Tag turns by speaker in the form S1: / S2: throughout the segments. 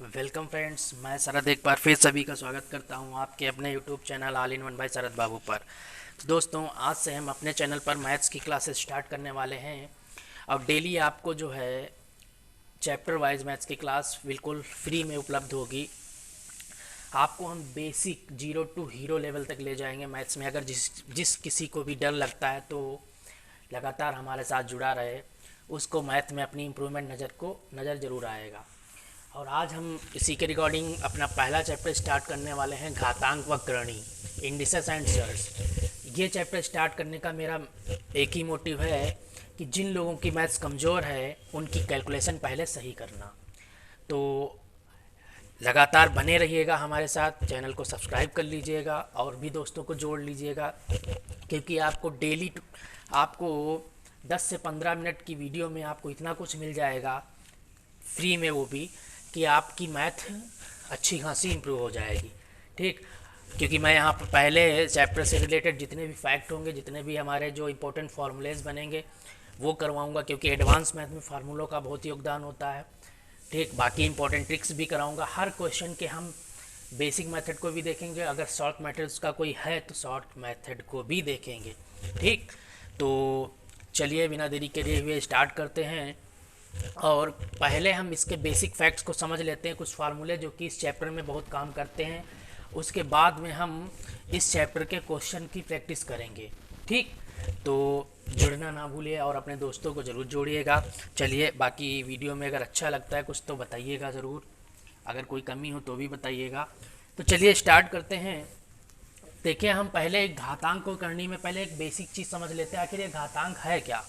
S1: Welcome friends, मैं शरद एक बार फिर सभी का स्वागत करता हूं आपके अपने YouTube channel all in one by Sharad Babu पर। दोस्तों, आज से हम अपने चैनल पर मैथ्स की क्लासेस स्टार्ट करने वाले हैं और डेली आपको जो है चैप्टर वाइज मैथ्स की क्लास बिल्कुल फ्री में उपलब्ध होगी। आपको हम basic zero to hero level तक ले जाएंगे मैथ्स में। अगर जिस किसी को भी डर लगता है तो लगातार हमारे साथ जुड़ा रहे, उसको मैथ में अपनी इम्प्रूवमेंट नज़र ज़रूर आएगा। और आज हम इसी के रिगार्डिंग अपना पहला चैप्टर स्टार्ट करने वाले हैं, घातांक व करणी, इंडिसेस एंड जर्स। ये चैप्टर स्टार्ट करने का मेरा एक ही मोटिव है कि जिन लोगों की मैथ्स कमज़ोर है उनकी कैलकुलेशन पहले सही करना। तो लगातार बने रहिएगा हमारे साथ, चैनल को सब्सक्राइब कर लीजिएगा और भी दोस्तों को जोड़ लीजिएगा, क्योंकि आपको डेली आपको 10 से 15 मिनट की वीडियो में आपको इतना कुछ मिल जाएगा फ्री में, वो भी कि आपकी मैथ अच्छी खासी इम्प्रूव हो जाएगी। ठीक, क्योंकि मैं यहाँ पर पहले चैप्टर से रिलेटेड जितने भी फैक्ट होंगे, जितने भी हमारे जो इंपॉर्टेंट फार्मूलेज बनेंगे वो करवाऊँगा, क्योंकि एडवांस मैथ में फार्मूलों का बहुत योगदान होता है। ठीक, बाकी इंपॉर्टेंट ट्रिक्स भी कराऊंगा। हर क्वेश्चन के हम बेसिक मेथड को भी देखेंगे, अगर शॉर्ट मेथड्स का कोई है तो शॉर्ट मेथड को भी देखेंगे। ठीक, तो चलिए बिना देरी के हुए स्टार्ट करते हैं और पहले हम इसके बेसिक फैक्ट्स को समझ लेते हैं, कुछ फार्मूले जो कि इस चैप्टर में बहुत काम करते हैं। उसके बाद में हम इस चैप्टर के क्वेश्चन की प्रैक्टिस करेंगे। ठीक, तो जुड़ना ना भूलिए और अपने दोस्तों को ज़रूर जोड़िएगा। चलिए, बाकी वीडियो में अगर अच्छा लगता है कुछ तो बताइएगा ज़रूर, अगर कोई कमी हो तो भी बताइएगा। तो चलिए स्टार्ट करते हैं। देखिए, हम पहले एक घातांक को करने में पहले एक बेसिक चीज़ समझ लेते हैं, आखिर ये घातांक है क्या।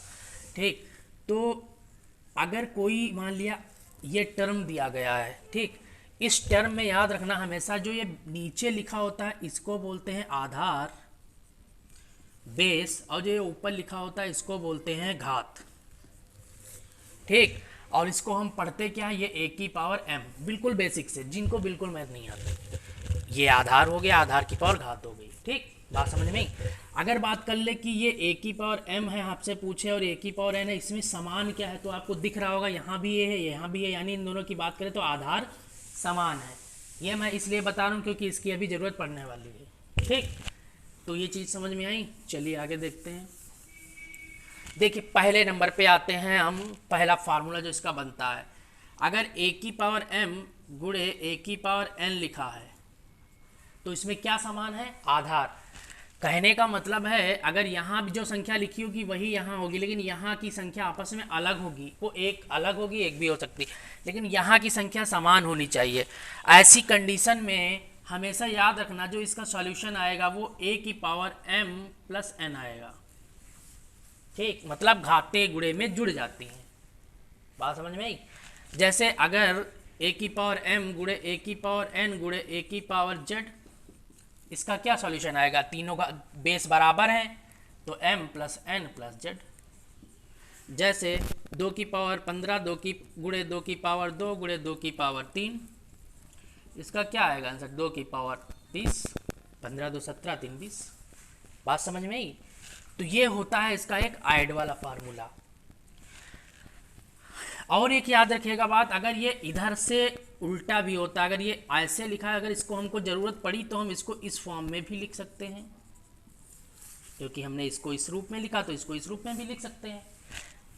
S1: ठीक, तो अगर कोई मान लिया ये टर्म दिया गया है, ठीक, इस टर्म में याद रखना हमेशा जो ये नीचे लिखा होता है इसको बोलते हैं आधार, बेस, और जो ये ऊपर लिखा होता है इसको बोलते हैं घात। ठीक, और इसको हम पढ़ते क्या है, ये ए की पावर एम, बिल्कुल बेसिक से, जिनको बिल्कुल मैथ नहीं आती। ये आधार हो गया, आधार की पावर घात हो गई। ठीक, बात समझ में। अगर बात कर ले कि ये ए की पावर एम है, आपसे पूछे, और ए की पावर एन है, इसमें समान क्या है, तो आपको दिख रहा होगा यहाँ भी ये है यहाँ भी है, यानी इन दोनों की बात करें तो आधार समान है। ये मैं इसलिए बता रहा हूँ क्योंकि इसकी अभी ज़रूरत पड़ने वाली है। ठीक, तो ये चीज़ समझ में आई। चलिए आगे देखते हैं। देखिए, पहले नंबर पे आते हैं हम। पहला फार्मूला जो इसका बनता है, अगर ए की पावर एम गुणे ए की पावर एन लिखा है तो इसमें क्या समान है, आधार। कहने का मतलब है अगर यहाँ भी जो संख्या लिखी होगी वही यहाँ होगी, लेकिन यहाँ की संख्या आपस में अलग होगी, वो एक अलग होगी एक भी हो सकती, लेकिन यहाँ की संख्या समान होनी चाहिए। ऐसी कंडीशन में हमेशा याद रखना जो इसका सॉल्यूशन आएगा वो ए की पावर एम प्लस एन आएगा। ठीक, मतलब घाते गुणे में जुड़ जाती हैं। बात समझ में आई। जैसे अगर ए की पावर एम गुणे ए की पावर एन गुणे ए की पावर जेड, इसका क्या सॉल्यूशन आएगा, तीनों का बेस बराबर है तो m plus N plus Z. जैसे 2 की पावर 15 2 की गुणे 2 की पावर 2 गुणे 2 की पावर 3, इसका क्या आएगा आंसर, 2 की पावर 20, 15 2 17 3 20। बात समझ में आई। तो ये होता है इसका एक आइड वाला फार्मूला। और एक याद रखिएगा बात, अगर ये इधर से उल्टा भी होता है, अगर ये ऐसे लिखा है, अगर इसको हमको ज़रूरत पड़ी तो हम इसको इस फॉर्म में भी लिख सकते हैं, क्योंकि हमने इसको इस रूप में लिखा तो इसको इस रूप में भी लिख सकते हैं।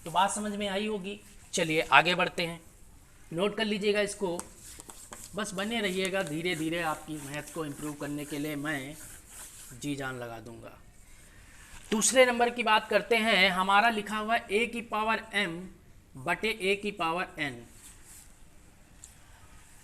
S1: तो बात समझ में आई होगी। चलिए आगे बढ़ते हैं, नोट कर लीजिएगा इसको, बस बने रहिएगा। धीरे धीरे आपकी मैथ को इम्प्रूव करने के लिए मैं जी जान लगा दूंगा। दूसरे नंबर की बात करते हैं। हमारा लिखा हुआ ए की पावर एम बटे ए की पावर एन।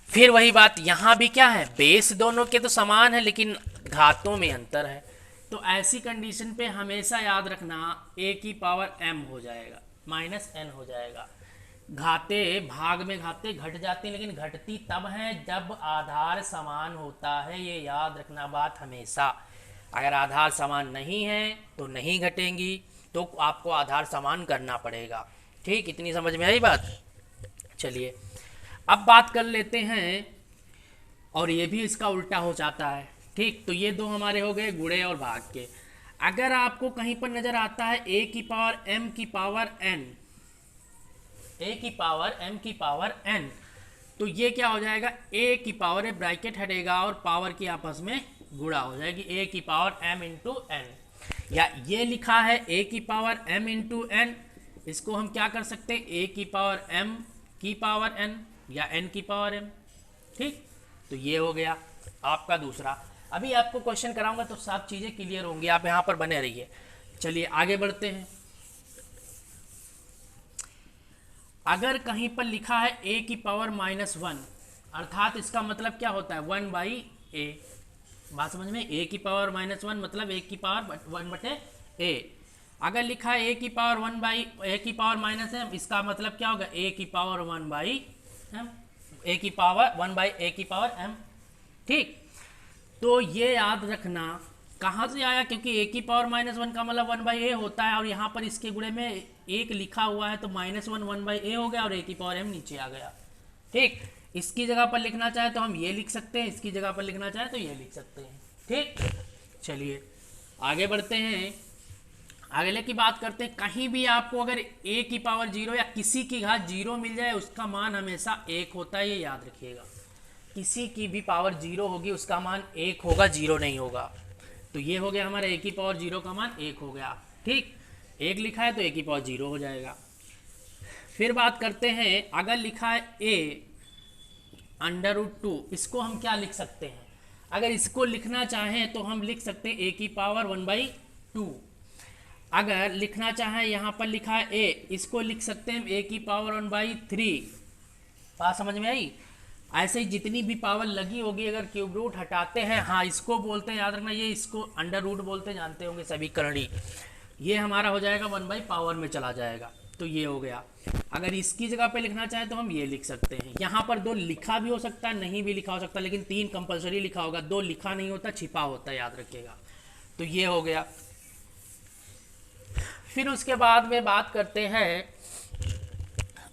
S1: फिर वही बात, यहां भी क्या है, बेस दोनों के तो समान है लेकिन घातों में अंतर है। तो ऐसी कंडीशन पे हमेशा याद रखना ए की पावर एम हो जाएगा माइनस एन हो जाएगा। घाते भाग में घाते घट जाती हैं, लेकिन घटती तब है जब आधार समान होता है। ये याद रखना बात हमेशा। अगर आधार समान नहीं है तो नहीं घटेंगी, तो आपको आधार समान करना पड़ेगा। ठीक, इतनी समझ में आई बात। चलिए अब बात कर लेते हैं, और ये भी इसका उल्टा हो जाता है। ठीक, तो ये दो हमारे हो गए गुणे और भाग के। अगर आपको कहीं पर नजर आता है ए की पावर एम की पावर एन, ए की पावर एम की पावर एन, तो ये क्या हो जाएगा, ए की पावर, ए ब्रैकेट हटेगा और पावर की आपस में गुणा हो जाएगी, ए की पावर m इंटू एन। या ये लिखा है ए की पावर m इंटू एन, इसको हम क्या कर सकते हैं, ए की पावर m की पावर n या n की पावर m। ठीक, तो ये हो गया आपका दूसरा। अभी आपको क्वेश्चन कराऊंगा तो सब चीज़ें क्लियर होंगी, आप यहाँ पर बने रहिए। चलिए आगे बढ़ते हैं। अगर कहीं पर लिखा है a की पावर -1, अर्थात इसका मतलब क्या होता है 1 बाई ए। बात समझ में, a की पावर -1 मतलब a की पावर 1/a। अगर लिखा है a की पावर 1 बाई a की पावर -m, इसका मतलब क्या होगा a की पावर 1 बाई m, a की पावर 1 बाई a की पावर m। ठीक, तो ये याद रखना कहाँ से आया, क्योंकि a की पावर -1 का मतलब 1/a होता है और यहाँ पर इसके गुणे में एक लिखा हुआ है तो -1 1/a हो गया और a की पावर m नीचे आ गया। ठीक, इसकी जगह पर लिखना चाहे तो हम ये लिख सकते हैं, इसकी जगह पर लिखना चाहे तो ये लिख सकते हैं। ठीक, चलिए आगे बढ़ते हैं। अगले की बात करते हैं। कहीं भी आपको अगर a की पावर 0 या किसी की घात 0 मिल जाए, उसका मान हमेशा 1 होता है, ये याद रखिएगा। किसी की भी पावर 0 होगी उसका मान 1 होगा, 0 नहीं होगा। तो ये हो गया हमारा a की पावर 0 का मान 1 हो गया। ठीक, 1 लिखा है तो a की पावर 0 हो जाएगा। फिर बात करते हैं, अगर लिखा है a √2, इसको हम क्या लिख सकते हैं, अगर इसको लिखना चाहें तो हम लिख सकते हैं a की पावर 1/2। अगर लिखना चाहें, यहाँ पर लिखा है a, इसको लिख सकते हैं a की पावर 1/3। बात समझ में आई। ऐसे ही जितनी भी पावर लगी होगी, अगर क्यूब रूट हटाते हैं, हाँ इसको बोलते हैं, याद रखना ये इसको √, बोलते हैं, जानते होंगे सभी करणी। ये हमारा हो जाएगा 1/पावर में चला जाएगा, तो ये हो गया। अगर इसकी जगह पे लिखना चाहें तो हम ये लिख सकते हैं। यहाँ पर 2 लिखा भी हो सकता है, नहीं भी लिखा हो सकता, लेकिन 3 कंपलसरी लिखा होगा, 2 लिखा नहीं होता, छिपा होता है, याद रखिएगा। तो ये हो गया। फिर उसके बाद में बात करते हैं,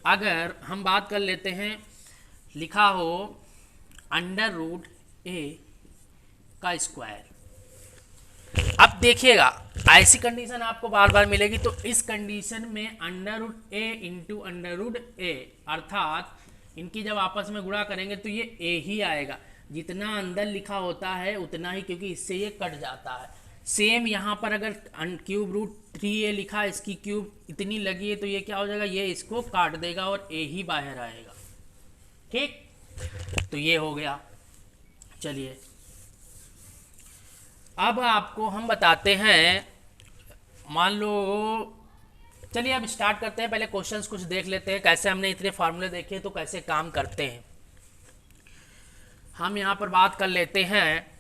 S1: अगर हम बात कर लेते हैं, लिखा हो √a का स्क्वायर। अब देखिएगा ऐसी कंडीशन आपको बार बार मिलेगी, तो इस कंडीशन में √a इंटू √a, अर्थात इनकी जब आपस में गुणा करेंगे तो ये a ही आएगा। जितना अंदर लिखा होता है उतना ही, क्योंकि इससे ये कट जाता है। सेम यहाँ पर अगर क्यूब रूट 3a लिखा है, इसकी क्यूब इतनी लगी है, तो ये क्या हो जाएगा, ये इसको काट देगा और a ही बाहर आएगा। ठीक, तो ये हो गया। चलिए अब आपको हम बताते हैं, मान लो, चलिए अब स्टार्ट करते हैं। पहले क्वेश्चंस कुछ देख लेते हैं, कैसे हमने इतने फार्मूले देखे तो कैसे काम करते हैं। हम यहाँ पर बात कर लेते हैं,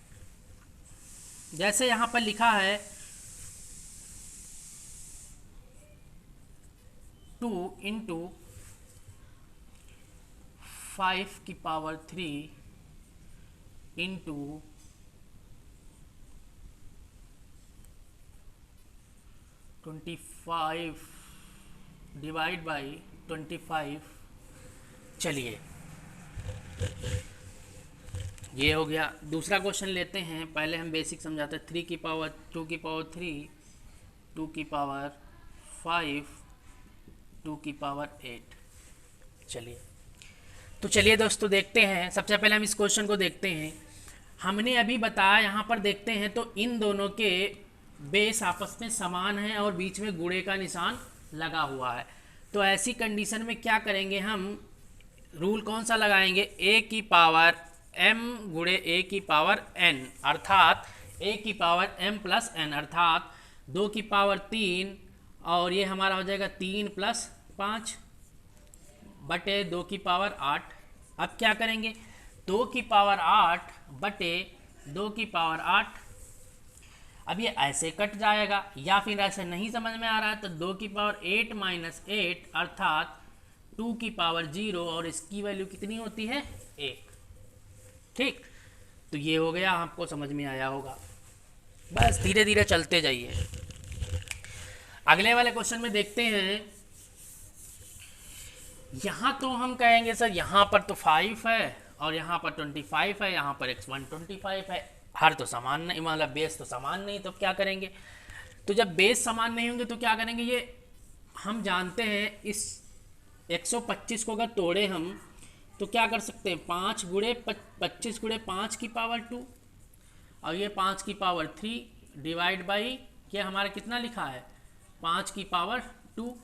S1: जैसे यहाँ पर लिखा है 2 इंटू 5 की पावर 3 इंटू 25 डिवाइड बाई 25। चलिए ये हो गया। दूसरा क्वेश्चन लेते हैं, पहले हम बेसिक समझाते हैं। 3 की पावर 2 की पावर 3, 2 की पावर 5, 2 की पावर 8। चलिए दोस्तों देखते हैं। सबसे पहले हम इस क्वेश्चन को देखते हैं। हमने अभी बताया, यहाँ पर देखते हैं तो इन दोनों के बेस आपस में समान है और बीच में गुणे का निशान लगा हुआ है। तो ऐसी कंडीशन में क्या करेंगे, हम रूल कौन सा लगाएंगे, a की पावर m गुणे a की पावर n, अर्थात a की पावर m प्लस n, अर्थात 2 की पावर 3 और ये हमारा हो जाएगा 3 + 5 बटे 2 की पावर 8। अब क्या करेंगे, 2 की पावर 8 बटे 2 की पावर 8। अब ये ऐसे कट जाएगा, या फिर ऐसे नहीं समझ में आ रहा है तो 2 की पावर 8 - 8, अर्थात 2 की पावर 0 और इसकी वैल्यू कितनी होती है, 1। ठीक, तो ये हो गया, आपको समझ में आया होगा। बस धीरे धीरे चलते जाइए। अगले वाले क्वेश्चन में देखते हैं। यहाँ तो हम कहेंगे सर यहाँ पर तो 5 है और यहाँ पर 25 है, यहाँ पर x1 25 है, हर तो समान नहीं, मतलब बेस तो समान नहीं, तो क्या करेंगे। तो जब बेस समान नहीं होंगे तो क्या करेंगे, ये हम जानते हैं इस 125 को अगर तोड़े हम तो क्या कर सकते हैं, 5 गुणे 25 गुणे 5 की पावर 2 और ये 5 की पावर 3 डिवाइड बाई क्या हमारा कितना लिखा है 5 की पावर 2।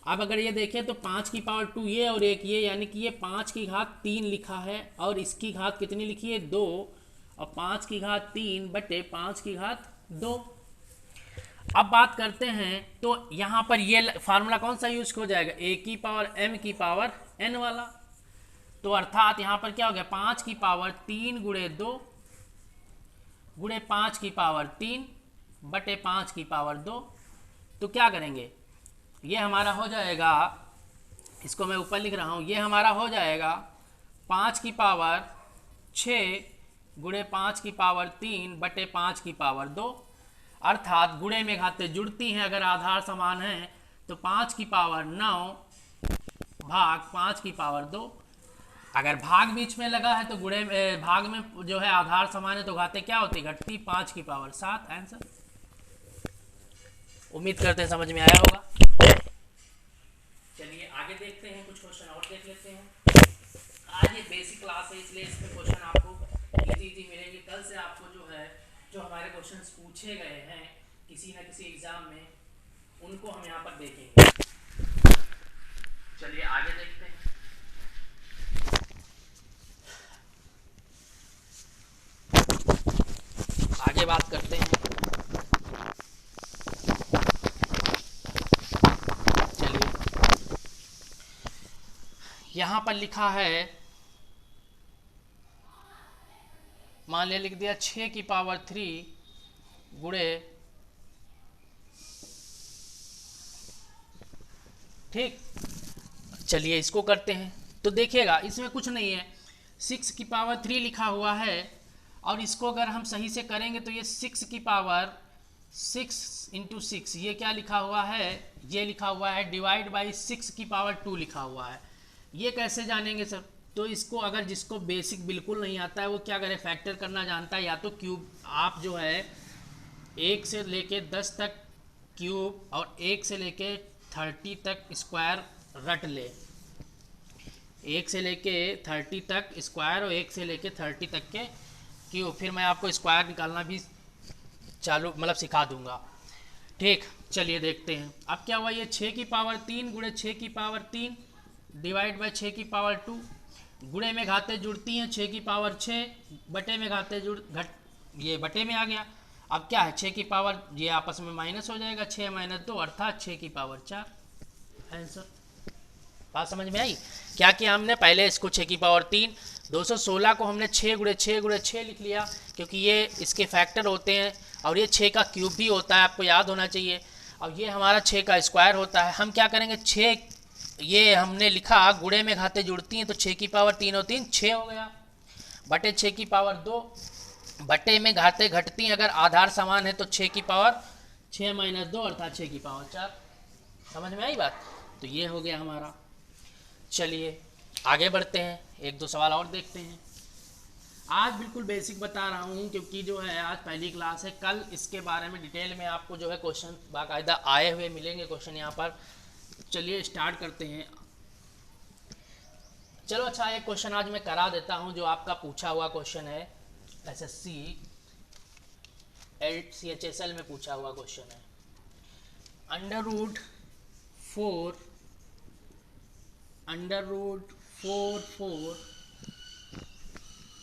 S1: अब अगर ये देखें तो 5 की पावर 2 ये और एक ये, यानी कि ये 5 की घात 3 लिखा है और इसकी घात कितनी लिखी है 2, और 5 की घात 3 बटे 5 की घात 2। अब बात करते हैं तो यहाँ पर ये फार्मूला कौन सा यूज हो जाएगा, a की पावर m की पावर n वाला। तो अर्थात यहाँ पर क्या हो गया 5 की पावर 3 गुणे 2 गुणे 5 की पावर 3 बटे 5 की पावर 2। तो क्या करेंगे, ये हमारा हो जाएगा, इसको मैं ऊपर लिख रहा हूँ, ये हमारा हो जाएगा 5 की पावर 6 गुणे 5 की पावर 3 बटे 5 की पावर 2। अर्थात गुणे में घातें जुड़ती हैं, अगर आधार समान है तो 5 की पावर 9 भाग 5 की पावर 2। अगर भाग बीच में लगा है तो गुणे भाग में जो है आधार समान है तो घातें क्या होती घटती 5 की पावर 7। आंसर। उम्मीद करते हैं समझ में आया होगा। चलिए आगे देखते हैं, कुछ क्वेश्चन और देख लेते हैं। आज ये बेसिक क्लास है इसलिए इसमें क्वेश्चन आपको इजी मिलेंगे। कल से आपको जो है जो हमारे क्वेश्चंस पूछे गए हैं किसी न किसी एग्जाम में उनको हम यहाँ पर देखेंगे। चलिए आगे देखते हैं। आगे बात करते हैं। चलिए यहाँ पर लिखा है, मान लिया लिख दिया 6 की पावर 3 गुणे, ठीक। चलिए इसको करते हैं तो देखिएगा इसमें कुछ नहीं है, 6 की पावर 3 लिखा हुआ है और इसको अगर हम सही से करेंगे तो ये 6 की पावर 6 इंटू 6, ये क्या लिखा हुआ है, ये लिखा हुआ है डिवाइड बाई 6 की पावर 2 लिखा हुआ है। ये कैसे जानेंगे सर, तो इसको अगर जिसको बेसिक बिल्कुल नहीं आता है वो क्या करे, फैक्टर करना जानता है, या तो क्यूब आप जो है 1 से लेके 10 तक क्यूब और 1 से लेके 30 तक स्क्वायर रट ले, 1 से लेके 30 तक स्क्वायर और 1 से लेके 30 तक के क्यूब। फिर मैं आपको स्क्वायर निकालना भी चालू मतलब सिखा दूंगा, ठीक। चलिए देखते हैं अब क्या हुआ, ये 6 की पावर 3 गुणे 6 की पावर 3 डिवाइड बाई 6 की पावर 2। गुणे में घातें जुड़ती हैं, 6 की पावर 6 बटे में घातें ये बटे में आ गया। अब क्या है 6 की पावर, ये आपस में माइनस हो जाएगा, 6 माइनस 2 अर्थात 6 की पावर 4। आंसर। बात समझ में आई। क्या किया हमने, पहले इसको 6 की पावर 3 216 को हमने 6 गुणे 6 गुणे 6 लिख लिया क्योंकि ये इसके फैक्टर होते हैं और ये 6 का क्यूब भी होता है, आपको याद होना चाहिए। अब ये हमारा 6 का स्क्वायर होता है। हम क्या करेंगे, 6 ये हमने लिखा गुणे में घातें जुड़ती हैं तो 6 की पावर 3 और 3 6 हो गया, बटे 6 की पावर 2 बटे में घातें घटती हैं अगर आधार समान है तो 6 की पावर 6 माइनस 2 अर्थात 6 की पावर 4। समझ में आई बात। तो ये हो गया हमारा। चलिए आगे बढ़ते हैं, एक दो सवाल और देखते हैं। आज बिल्कुल बेसिक बता रहा हूँ क्योंकि जो है आज पहली क्लास है, कल इसके बारे में डिटेल में आपको जो है क्वेश्चन बाकायदा आए हुए मिलेंगे क्वेश्चन यहाँ पर। चलिए स्टार्ट करते हैं। चलो अच्छा एक क्वेश्चन आज मैं करा देता हूँ जो आपका पूछा हुआ क्वेश्चन है, SSC CHSL में पूछा हुआ क्वेश्चन है। √4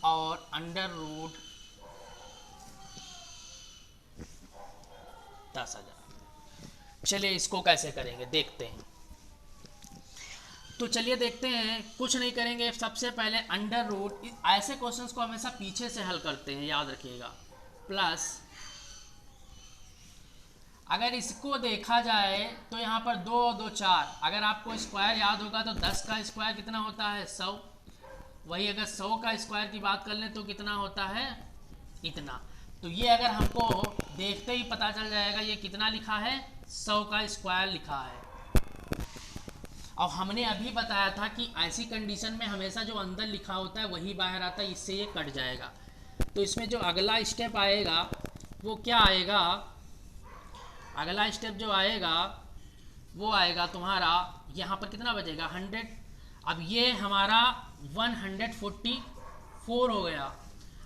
S1: और √10,000। चलिए इसको कैसे करेंगे देखते हैं। तो चलिए देखते हैं, कुछ नहीं करेंगे, सबसे पहले अंडर रूट, ऐसे क्वेश्चंस को हमेशा पीछे से हल करते हैं याद रखिएगा, प्लस अगर इसको देखा जाए तो यहाँ पर 2 2 4, अगर आपको स्क्वायर याद होगा तो 10 का स्क्वायर कितना होता है 100, वही अगर 100 का स्क्वायर की बात कर लें तो कितना होता है इतना। तो ये अगर हमको देखते ही पता चल जाएगा ये कितना लिखा है 100 का स्क्वायर लिखा है। और हमने अभी बताया था कि ऐसी कंडीशन में हमेशा जो अंदर लिखा होता है वही बाहर आता है, इससे ये कट जाएगा। तो इसमें जो अगला स्टेप आएगा वो क्या आएगा, अगला स्टेप जो आएगा वो आएगा तुम्हारा यहाँ पर कितना बचेगा 100। अब ये हमारा 144 हो गया।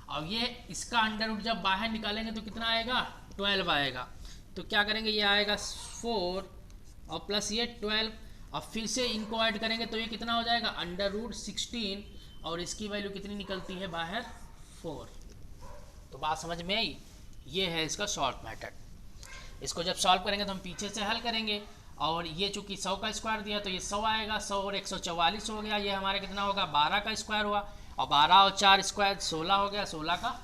S1: अब ये इसका अंडर रूट जब बाहर निकालेंगे तो कितना आएगा, 12 आएगा। तो क्या करेंगे, ये आएगा 4 और प्लस ये 12। अब फिर से इनको ऐड करेंगे तो ये कितना हो जाएगा, अंडर रूट 16 और इसकी वैल्यू कितनी निकलती है बाहर, 4। तो बात समझ में आई, ये है इसका शॉर्ट मेथड। इसको जब सॉल्व करेंगे तो हम पीछे से हल करेंगे, और ये चूंकि 100 का स्क्वायर दिया तो ये 100 आएगा, 100 और 144 हो गया, ये हमारा कितना होगा, 12 का स्क्वायर हुआ, और 12 और 4 स्क्वायर 16 हो गया, 16 का